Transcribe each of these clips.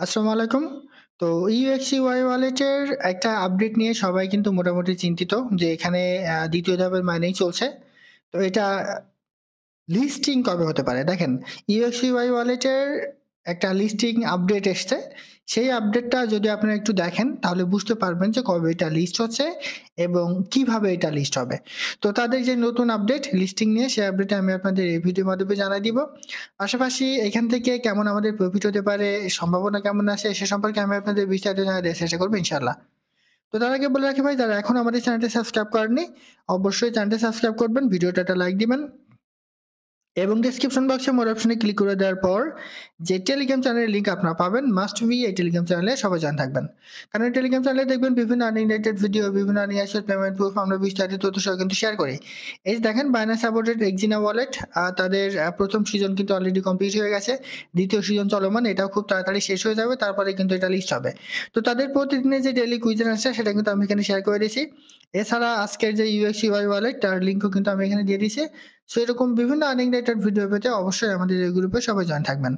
আসসালামু আলাইকুম। তো ইউএক্স/ইউআই ওয়ালেটের একটা আপডেট নিয়ে সবাই কিন্তু মোটামুটি চিন্তিত যে এখানে ২য় ধাপের মাইনিং চলছে। তো এটা লিস্টিং কবে হতে পারে? দেখেন, ইউএক্স/ইউআই ওয়ালেটের একটা লিস্টিং আপডেট এসছে। সেই আপডেটটা যদি আপনারা একটু দেখেন তাহলে বুঝতে পারবেন যে কবে এটা লিস্ট হচ্ছে এবং কিভাবে এটা লিস্ট হবে। তো তাদের যে নতুন আপডেট লিস্টিং নিয়ে সেই আপডেটটা আমি আপনাদের এই ভিডিওর মাধ্যমে জানায় দিব। পাশাপাশি এখান থেকে কেমন আমাদের প্রফিট হতে পারে, সম্ভাবনা কেমন আছে সে সম্পর্কে আমি আপনাদের বিস্তারিত জানাতে চেষ্টা করব ইনশাআল্লাহ। তো তার আগে বলে রাখি ভাই, যারা এখনো আমাদের চ্যানেলটি সাবস্ক্রাইব করেননি অবশ্যই চ্যানেলটি সাবস্ক্রাইব করবেন, ভিডিওটা একটা লাইক দিবেন এবং ডেসক্রিপশন বক্সে মোর অপশনে ক্লিক করে দেওয়ার পর যে টেলিগ্রাম চ্যানেলের লিঙ্ক আপনারা পাবেন, মাস্ট বি এই টেলিগ্রাম চ্যানেলে সবাই জয়েন থাকবেন। কারণ এই টেলিগ্রাম চ্যানেলে দেখবেন বিভিন্ন আর্নিং রিলেটেড ভিডিও, বিভিন্ন আর্নিং অ্যাসেট, পেমেন্ট প্রুফ আমরা বিস্তারিত তথ্য সহ কিন্তু শেয়ার করি। এই যে দেখেন, বাইন্যান্স সাপোর্টেড এক্সিনা ওয়ালেট তাদের প্রথম সিজন কিন্তু অলরেডি কমপ্লিট হয়ে গেছে। দ্বিতীয় সিজন চলমান, এটাও খুব তাড়াতাড়ি শেষ হয়ে যাবে, তারপরে কিন্তু এটা লিস্ট হবে। তো তাদের প্রতিদিনের যে ডেইলি কুইজের আনসার সেটা কিন্তু আমি এখানে শেয়ার করে দিয়েছি। এছাড়া আজকের যে ইউএক্স/ইউআই ওয়ালেট তার লিঙ্কও কিন্তু আমি এখানে দিয়ে দিয়েছি। সো এরকম বিভিন্ন আর্নিং রিলেটেড ভিডিও পেতে অবশ্যই আমাদের এই গ্রুপে সবাই জয়েন থাকবেন।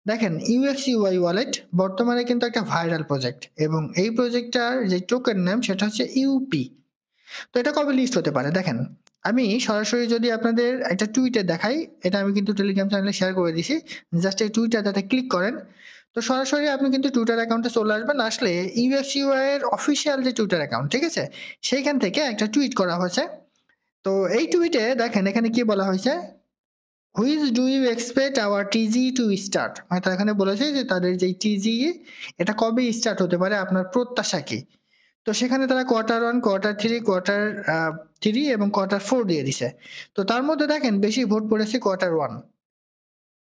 দেখেন, ইউএক্স/ইউআই ওয়ালেট বর্তমানে কিন্তু একটা ভাইরাল প্রজেক্ট এবং এই প্রজেক্টটার যে টোকেন নেম সেটা হচ্ছে ইউপি। তো এটা কবে লিস্ট হতে পারে? দেখেন, আমি সরাসরি যদি আপনাদের একটা টুইটে দেখাই, এটা আমি কিন্তু টেলিগ্রাম চ্যানেলে শেয়ার করে দিছি। জাস্ট এই টুইটারটাতে ক্লিক করেন। তো সরাসরি আপনি কিন্তু টুইটার অ্যাকাউন্টে চলে আসবেন। আসলে ইউএক্স/ইউআই এর অফিসিয়াল যে টুইটার অ্যাকাউন্ট, ঠিক আছে? সেইখান থেকে একটা টুইট করা হয়েছে। তো এই টুইটে দেখেন এখানে কি বলা হয়েছে? Which do you expect our TG to start? মানে তারা এখানে বলেছে যে তাদের যেই টিজি এটা কবে স্টার্ট হতে পারে, আপনার প্রত্যাশা কি? তো সেখানে তারা কোয়ার্টার 1, কোয়ার্টার 3, কোয়ার্টার 3 এবং কোয়ার্টার 4 দিয়ে দিছে। তো তার মধ্যে দেখেন বেশি ভোট পড়েছে কোয়ার্টার 1।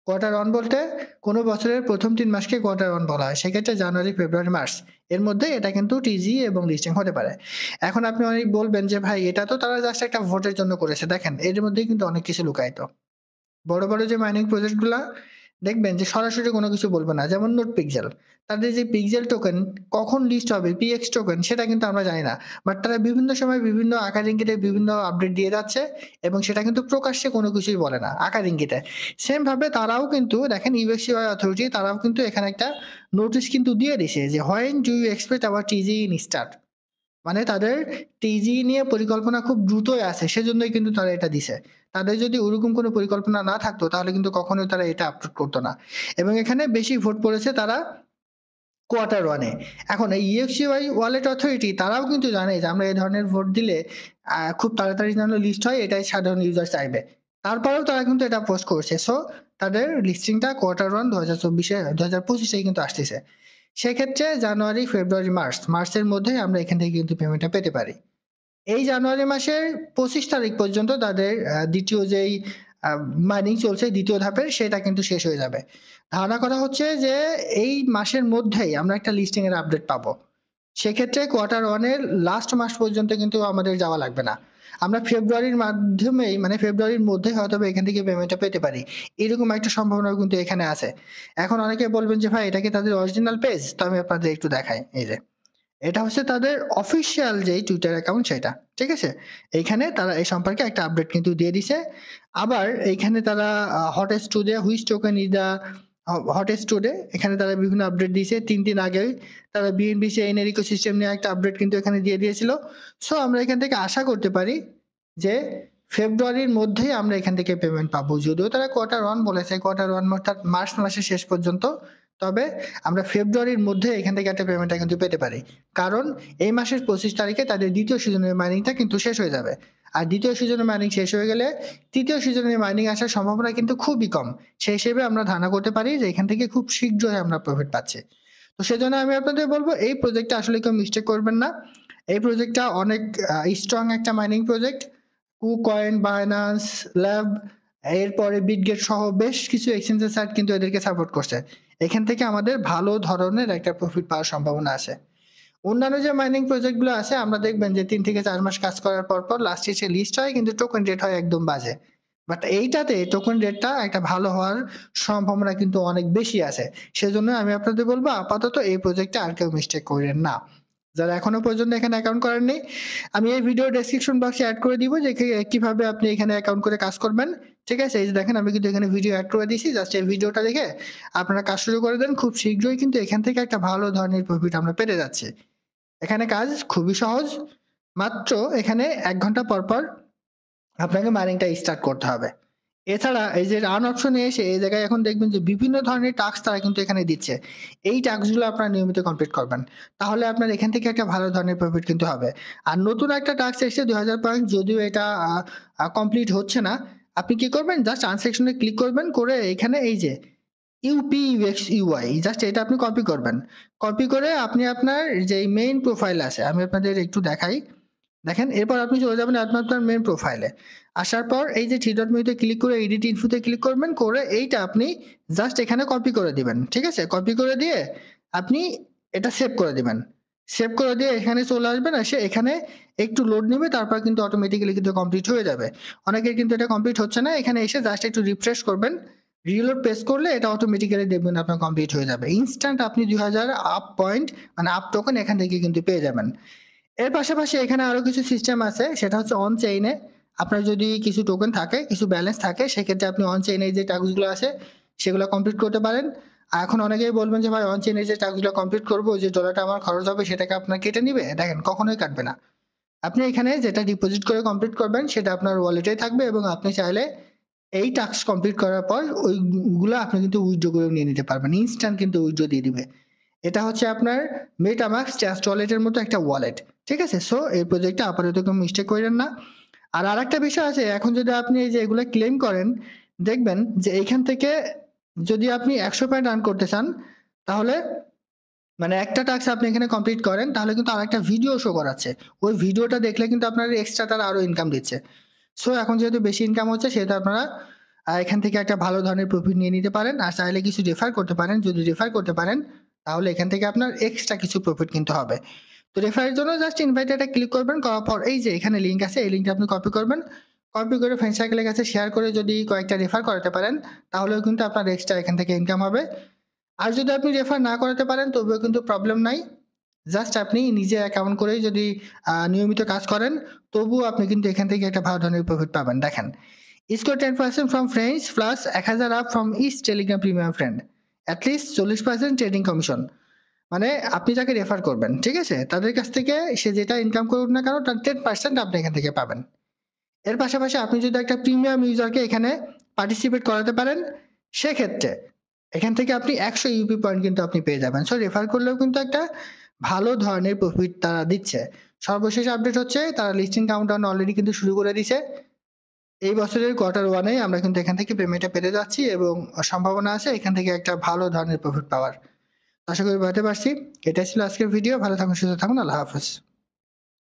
কোয়ার্টার 1 বলতে কোন বছরের প্রথম ৩ মাসকে কোয়ার্টার 1 বলা হয়। সেক্ষেত্রে জানুয়ারি, ফেব্রুয়ারি, মার্চ এর মধ্যে এটা কিন্তু টিজি এবং লিস্টিং হতে পারে। এখন আপনি অনেক বলবেন যে ভাই এটা তো তারা জাস্ট একটা ভোটের জন্য করেছে। দেখেন এর মধ্যেই কিন্তু অনেক কিছু লুকায়িত। বড়, বড় যে মাইনিং প্রজেক্ট গুলা দেখবেন যে সরাসরি কোনো কিছু বলবে না। যেমন নোটপিক্সেল। তাদের যে পিক্সেল টোকেন কখন লিস্ট হবে, পিএক্স টোকেন সেটা কিন্তু আমরা জানি না। বাট তারা বিভিন্ন সময় বিভিন্ন আকার ইঙ্গিতে বিভিন্ন আপডেট দিয়ে যাচ্ছে এবং সেটা কিন্তু প্রকাশ্যে কোনো কিছুই বলে না, আকার ইঙ্গিতে। সেম ভাবে তারাও কিন্তু দেখেন ইউএক্সসিওয়াই অথরিটি তারাও কিন্তু এখানে একটা নোটিশ কিন্তু দিয়ে দিছে যে, "when do you expect our TG in start?" মানে তাদের টিজি নিয়ে পরিকল্পনা খুব দ্রুতই আছে। সেজন্যই কিন্তু তারা এটা দিছে। তাদের যদি ওরকম কোনো পরিকল্পনা না থাকতো তাহলে কিন্তু কখনোই তারা এটা আপলোড করত না। এবং এখানে বেশি ভোট পড়েছে তারা কোয়ার্টার 1 এ। এখন এই ইউএক্সিওয়াই ওয়ালেট অথরিটি তারাও কিন্তু জানে যে আমরা এই ধরনের ভোট দিলে খুব তাড়াতাড়ি যেন লিস্ট হয় এটাই সাধারণ ইউজার চাইবে। তারপরেও তারা কিন্তু এটা পোস্ট করছে। সো তাদের লিস্টিংটা কোয়ার্টার 1 2024 এ 2025 এ কিন্তু আসতেছে। সেক্ষেত্রে জানুয়ারি, ফেব্রুয়ারি, মার্চ, মার্চের মধ্যে আমরা এখান থেকে কিন্তু পেমেন্টটা পেতে পারি। এই জানুয়ারি মাসের ২৫ তারিখ পর্যন্ত তাদের ২য় যেই আ মাইনিং চলছে ২য় ধাপের সেটা কিন্তু শেষ হয়ে যাবে। ধারণা করা হচ্ছে যে এই মাসের মধ্যেই আমরা একটা লিস্টিং এর আপডেট পাবো। সেক্ষেত্রে কোয়ার্টার 1 এর লাস্ট মাস পর্যন্ত কিন্তু আমাদের যাওয়া লাগবে না। আমরা ফেব্রুয়ারির মাধ্যমেই মানে ফেব্রুয়ারির মধ্যে হয়তোবা এখান থেকে পেমেন্টটা পেতে পারি। এরকম একটা সম্ভাবনাও কিন্তু এখানে আছে। এখন অনেকে বলবেন যে ভাই এটা কি তাদের অরিজিনাল পেজ? তো আমি আপনাদের একটু দেখাই। এই যে এটা হচ্ছে তাদের অফিসিয়াল যেই টুইটার অ্যাকাউন্ট সেটা। ঠিক আছে? এইখানে তারা এই সম্পর্কে একটা আপডেট কিন্তু দিয়ে দিছে। আবার এইখানে তারা hottest today which token is the hottest today এখানে তারা বিভিন্ন আপডেট দিয়েছে। ৩ দিন আগেই তারা বিএনবি চেইন এর ইকোসিস্টেম নিয়ে একটা আপডেট কিন্তু এখানে দিয়ে দিয়েছিল। সো আমরা এখান থেকে আশা করতে পারি যে ফেব্রুয়ারির মধ্যেই আমরা এখান থেকে পেমেন্ট পাবো। যদিও তারা কোয়ার্টার 1 বলেছে, কোয়ার্টার 1 অর্থাৎ মার্চ মাসের শেষ পর্যন্ত। তবে আমরা ফেব্রুয়ারির মধ্যে এখান থেকে একটা পেমেন্টটা কিন্তু পেতে পারি। কারণ এই মাসের ২৫ তারিখে তাদের ২য় সিজনের মাইনিংটা কিন্তু শেষ হয়ে যাবে। আর ২য় সিজনের মাইনিং শেষ হয়ে গেলে ৩য় সিজনের মাইনিং আসার সম্ভাবনা কিন্তু খুবই কম। সেই হিসেবে আমরা ধারণা করতে পারি যে এখান থেকে খুব শীঘ্রই আমরা প্রফিট পাচ্ছি। তো সেজন্য আমি আপনাদের বলব এই প্রজেক্টটা আসলে কেউ মিস্টেক করবেন না। এই প্রজেক্টটা অনেক স্ট্রং একটা mining project. KuCoin, Binance, Lab এরপরে Bitget সহ বেশ কিছু এক্সচেঞ্জের সাইট কিন্তু এদেরকে সাপোর্ট করছে। এখান থেকে আমাদের ভালো ধরনের একটা প্রফিট পাওয়ার সম্ভাবনা আছে। অন্যান্য যে মাইনিং প্রজেক্ট গুলো আছে আমরা দেখবেন যে ৩ থেকে ৪ মাস কাজ করার পর লাস্টে এসে লিস্ট হয় কিন্তু টোকেন রেট হয় একদম বাজে। বাট এইটাতে টোকেন রেটটা একটা ভালো হওয়ার সম্ভাবনা কিন্তু অনেক বেশি আছে। সেজন্য আমি আপনাদের বলব আপাতত এই প্রজেক্টে আর কেউ মিস্টেক কইরেন না। যারা এখনো পর্যন্ত এখানে অ্যাকাউন্ট করেননি, আমি এই ভিডিও ডেসক্রিপশন বক্সে এড করে দিব যে কিভাবে আপনি এখানে অ্যাকাউন্ট করে কাজ করবেন। ঠিক আছে? এই যে দেখেন আমি কিন্তু এখানে ভিডিও এড করে দিয়েছি। জাস্ট এই ভিডিওটা দেখে আপনারা কাজ শুরু করে দেন। খুব শীঘ্রই কিন্তু এখান থেকে একটা ভালো ধরনের প্রফিট আমরা পেতে যাচ্ছি। এখানে কাজ খুবই সহজ। মাত্র এখানে ১ ঘন্টা পর আপনাকে মাইনিংটা স্টার্ট করতে হবে। এছাড়া এই যে রান অপশনে এসে এই জায়গায় এখন দেখবেন যে বিভিন্ন ধরনের টাস্ক তারা কিন্তু এখানে দিচ্ছে। এই টাস্কগুলো আপনারা নিয়মিত কমপ্লিট করবেন। তাহলে আপনার এখান থেকে একটা ভালো ধরনের প্রফিট কিন্তু হবে। আর নতুন একটা টাস্ক এসেছে ২০০০ পয়েন্ট, যদিও এটা কমপ্লিট হচ্ছে না। আপনি কি করবেন? জাস্ট আর্ন সেকশনে ক্লিক করবেন, করে এখানে এই যে UPUX/UI জাস্ট এটা আপনি কপি করবেন। কপি করে আপনি আপনার যেই মেইন প্রোফাইল আছে, আমি আপনাদের একটু দেখাই। দেখেন এরপর আপনি চলে যাবেন আপনার মেইন প্রোফাইলে। আসার পর এই যে 3 ডট মেনুতে ক্লিক করে এডিট ইনফোতে ক্লিক করবেন, করে এইটা আপনি জাস্ট এখানে কপি করে দিবেন। ঠিক আছে? কপি করে দিয়ে আপনি এটা সেভ করে দিবেন। সেভ করে দিয়ে এখানে চলে আসবেন, এসে এখানে একটু লোড নেবে, তারপর কিন্তু অটোমেটিক্যালি কিন্তু কমপ্লিট হয়ে যাবে। অনেকের কিন্তু এটা কমপ্লিট হচ্ছে না। এখানে এসে জাস্ট একটু রিফ্রেশ করবেন। রিলোড প্রেস করলে এটা অটোমেটিক্যালি দেখবেন আপনার কমপ্লিট হয়ে যাবে। ইনস্ট্যান্ট আপনি ২০০০ আপ পয়েন্ট মানে আপ টোকেন এখান থেকে কিন্তু পেয়ে যাবেন। এর পাশাপাশি এখানে আরো কিছু সিস্টেম আছে, সেটা হচ্ছে অন চেইনে আপনার যদি কিছু টোকেন থাকে, কিছু ব্যালেন্স থাকে, সেক্ষেত্রে আপনি অন চেইনে যে টাস্কগুলো আছে সেগুলো কমপ্লিট করতে পারেন। আর এখন অনেকেই বলবেন যে ভাই অন চেইনে যে টাস্কগুলো কমপ্লিট করবো, যে ডলারটা আমার খরচ হবে সেটাকে আপনার কেটে নিবে। দেখেন কখনোই কাটবে না। আপনি এখানে যেটা ডিপোজিট করে কমপ্লিট করবেন সেটা আপনার ওয়ালেটেই থাকবে, এবং আপনি চাইলে এই টাস্ক কমপ্লিট করার পর ওইগুলো আপনি কিন্তু উইথড্র করে নিয়ে নিতে পারবেন। ইনস্ট্যান্ট কিন্তু উইথড্র দিয়ে দিবে। এটা হচ্ছে আপনার মেটামাস্ক ট্রাস্ট ওয়ালেটের মতো একটা ওয়ালেট। ঠিক আছে? সো এই প্রজেক্টটা আপাতত কোনো মিস্টেক কইরেন না। আর আরেকটা বিষয় আছে, এখন যদি আপনি এই যে এগুলা ক্লেম করেন, দেখবেন যে এইখান থেকে যদি আপনি ১০০ পয়েন্ট আর্ন করতে চান, তাহলে মানে একটা টাস্ক আপনি এখানে কমপ্লিট করেন, তাহলে কিন্তু আরেকটা ভিডিও শো করাচ্ছে। ওই ভিডিওটা দেখলে কিন্তু আপনার এক্সট্রা তারা আরো ইনকাম দিচ্ছে। সো এখন যেহেতু বেশি ইনকাম হচ্ছে, সেহেতু আপনারা এখান থেকে একটা ভালো ধরনের প্রফিট নিয়ে নিতে পারেন। আর চাইলে কিছু রেফার করতে পারেন। যদি রেফার করতে পারেন, তাহলে এখান থেকে আপনার এক্সট্রা কিছু প্রফিট কিন্তু হবে। তো রেফারের জন্য জাস্ট ইনভাইটেডে ক্লিক করবেন, করার পর এই যে এখানে লিঙ্ক আছে, এই লিঙ্কটা আপনি কপি করবেন। কপি করে ফ্রেন্ড সার্কেলের কাছে শেয়ার করে যদি কয়েকটা রেফার করাতে পারেন, তাহলেও কিন্তু আপনার এক্সট্রা এখান থেকে ইনকাম হবে। আর যদি আপনি রেফার না করাতে পারেন, তবুও কিন্তু প্রবলেম নাই। জাস্ট আপনি নিজে অ্যাকাউন্ট করেই যদি নিয়মিত কাজ করেন, তবুও আপনি কিন্তু এখান থেকে একটা ভালো ধরনের প্রফিট পাবেন। দেখেন, স্কোর 10% ফ্রম ফ্রেন্ডস প্লাস ১,০০০ up from each Telegram premium friend, at least 40% trading commission. মানে আপনি যাকে রেফার করবেন, ঠিক আছে, তাদের কাছ থেকে সে যেটা ইনকাম করুক না কেন, তার 10% আপনি এখান থেকে পাবেন। এর পাশাপাশি আপনি যদি একটা প্রিমিয়াম ইউজারকে এখানে পার্টিসিপেট করাতে পারেন, সেক্ষেত্রে এখান থেকে আপনি ১০০ ইউপি পয়েন্ট কিন্তু আপনি পেয়ে যাবেন। সো রেফার করলেও কিন্তু একটা ভালো ধরনের প্রফিট তারা দিচ্ছে। সর্বশেষ আপডেট হচ্ছে তারা লিস্টিং কাউন্টডাউন অলরেডি কিন্তু শুরু করে দিছে। এই বছরের Q1 আমরা কিন্তু এখান থেকে পেমেন্টটা পেতে যাচ্ছি, এবং সম্ভাবনা আছে এখান থেকে একটা ভালো ধরনের প্রফিট পাওয়ার। আশা করি বোঝাতে পারছি। এটাই ছিল আজকের ভিডিও। ভালো থাকুন, সুস্থ থাকুন। আল্লাহ হাফেজ।